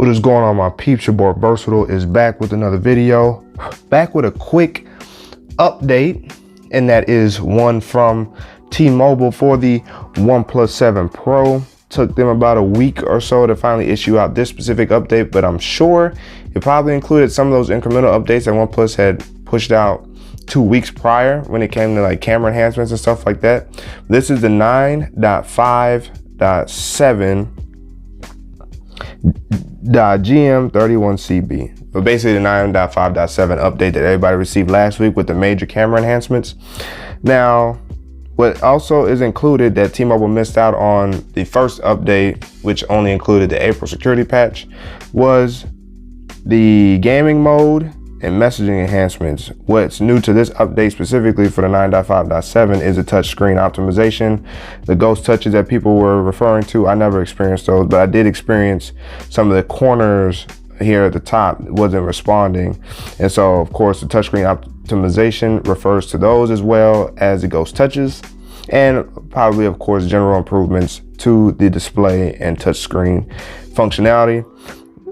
What is going on, my peeps? Your boy Versatile is back with another video, back with a quick update, and that is one from T-Mobile for the OnePlus 7 Pro. Took them about a week or so to finally issue out this specific update, but I'm sure it probably included some of those incremental updates that OnePlus had pushed out 2 weeks prior when it came to like camera enhancements and stuff like that. This is the 9.5.7 GM31CB, but basically the 9.5.7 update that everybody received last week with the major camera enhancements. Now, what also is included that T-Mobile missed out on the first update, which only included the April security patch, was the gaming mode and messaging enhancements. What's new to this update specifically for the 9.5.7 is the touchscreen optimization. The ghost touches that people were referring to, I never experienced those, but I did experience some of the corners here at the top wasn't responding. And so of course the touchscreen optimization refers to those as well as the ghost touches, and probably of course general improvements to the display and touchscreen functionality.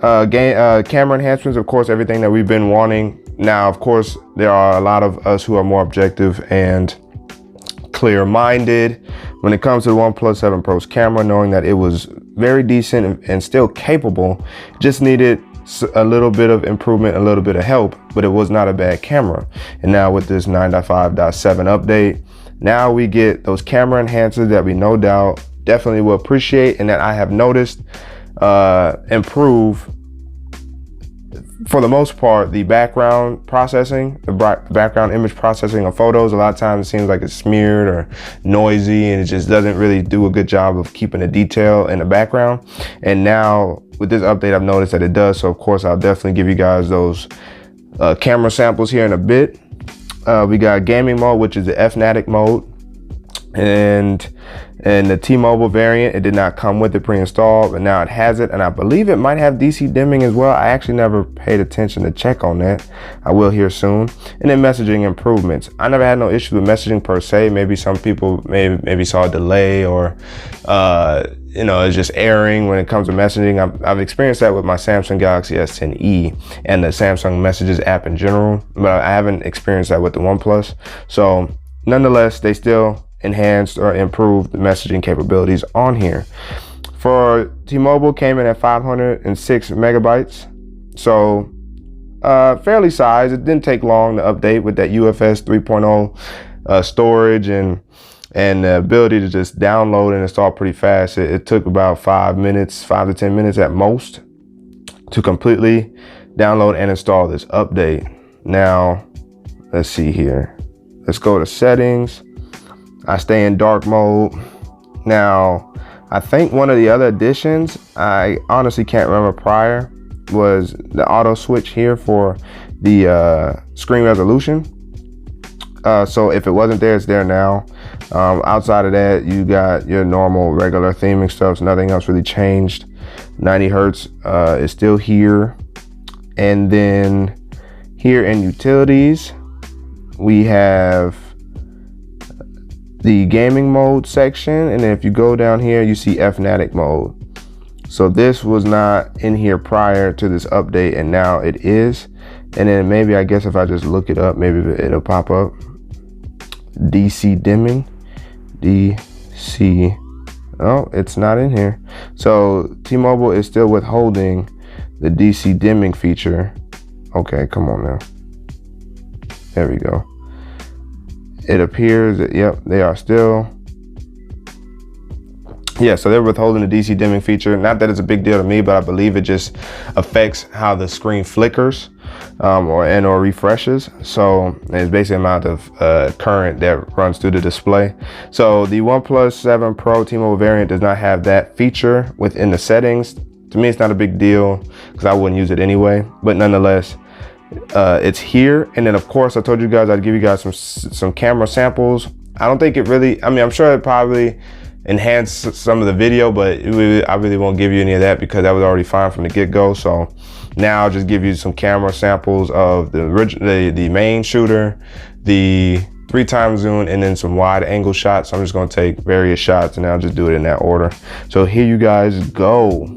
Camera enhancements, of course, everything that we've been wanting. Now, of course, there are a lot of us who are more objective and clear-minded when it comes to the OnePlus 7 Pro's camera, knowing that it was very decent and still capable, just needed a little bit of improvement, a little bit of help, but it was not a bad camera. And now with this 9.5.7 update, now we get those camera enhancers that we no doubt definitely will appreciate, and that I have noticed improve, for the most part, the background processing, the background image processing of photos. A lot of times it seems like it's smeared or noisy, and it just doesn't really do a good job of keeping the detail in the background. And now with this update, I've noticed that it does. So of course, I'll definitely give you guys those camera samples here in a bit. We got gaming mode, which is the Fnatic mode, and the T-Mobile variant, it did not come with it pre-installed, but now it has it, and I believe it might have DC dimming as well. I actually never paid attention to check on that. I will here soon. And then messaging improvements. I never had no issue with messaging per se. Maybe some people maybe saw a delay, or you know, it's just erring when it comes to messaging. I've experienced that with my Samsung Galaxy S10e and the Samsung Messages app in general, but I haven't experienced that with the OnePlus. So nonetheless, they still enhanced or improved the messaging capabilities on here. For T-Mobile, came in at 506 megabytes, so fairly sized. It didn't take long to update with that UFS 3.0 storage and the ability to just download and install pretty fast. It took about 5 to 10 minutes at most to completely download and install this update. Now let's see here. Let's go to settings. I stay in dark mode. Now, I think one of the other additions, I honestly can't remember prior, was the auto switch here for the screen resolution. So if it wasn't there, it's there now. Outside of that, you got your normal regular theming stuff, so nothing else really changed. 90 hertz is still here. And then here in utilities, we have the gaming mode section, and then if you go down here, you see Fnatic mode. So this was not in here prior to this update, and now it is. And then maybe, I guess if I just look it up, maybe it'll pop up. DC dimming, DC, oh, it's not in here. So T-Mobile is still withholding the DC dimming feature. Okay, come on now. There we go. It appears that, yep, they are still, yeah, so they're withholding the DC dimming feature. Not that it's a big deal to me, but I believe it just affects how the screen flickers or refreshes. So it's basically the amount of current that runs through the display. So the OnePlus 7 Pro T-Mobile variant does not have that feature within the settings. To me, it's not a big deal because I wouldn't use it anyway, but nonetheless, it's here. And then of course, I told you guys I'd give you guys some camera samples. I don't think it really, I mean, I'm sure it probably enhanced some of the video, but I really won't give you any of that because that was already fine from the get-go. So now I'll just give you some camera samples of the main shooter, the 3x zoom, and then some wide angle shots. So I'm just gonna take various shots and I'll just do it in that order. So here you guys go.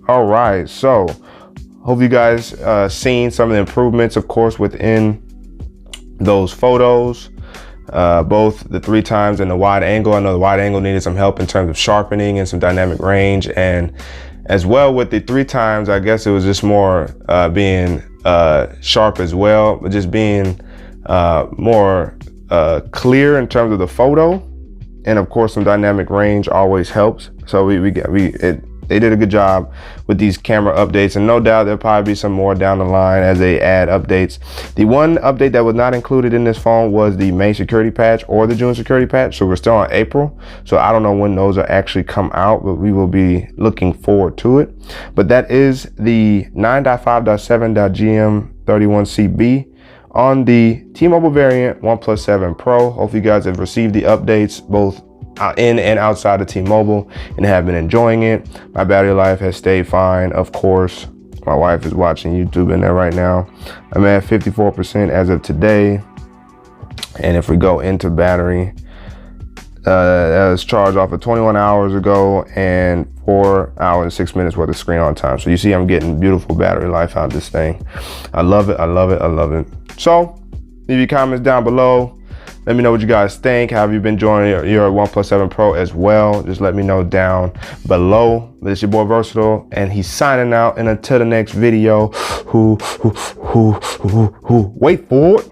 All right, so hope you guys seen some of the improvements, of course, within those photos, both the 3 times and the wide angle. I know the wide angle needed some help in terms of sharpening and some dynamic range, and as well with the 3 times, I guess it was just more being sharp as well, but just being more clear in terms of the photo, and of course some dynamic range always helps. So they did a good job with these camera updates, and no doubt there'll probably be some more down the line as they add updates. The one update that was not included in this phone was the May security patch or the June security patch, so we're still on April, so I don't know when those are actually come out, but we will be looking forward to it. But that is the 9.5.7.GM31CB on the T-Mobile Variant OnePlus 7 Pro. Hope you guys have received the updates both in and outside of T-Mobile and have been enjoying it. My battery life has stayed fine, of course. My wife is watching YouTube in there right now. I'm at 54% as of today. And if we go into battery, that was charged off of 21 hours ago and 4 hours and 6 minutes worth of screen on time. So you see I'm getting beautiful battery life out of this thing. I love it, I love it, I love it. So leave your comments down below. Let me know what you guys think. How have you been enjoying your OnePlus 7 Pro as well? Just let me know down below. But it's your boy Versatile, and he's signing out. And until the next video, wait for it.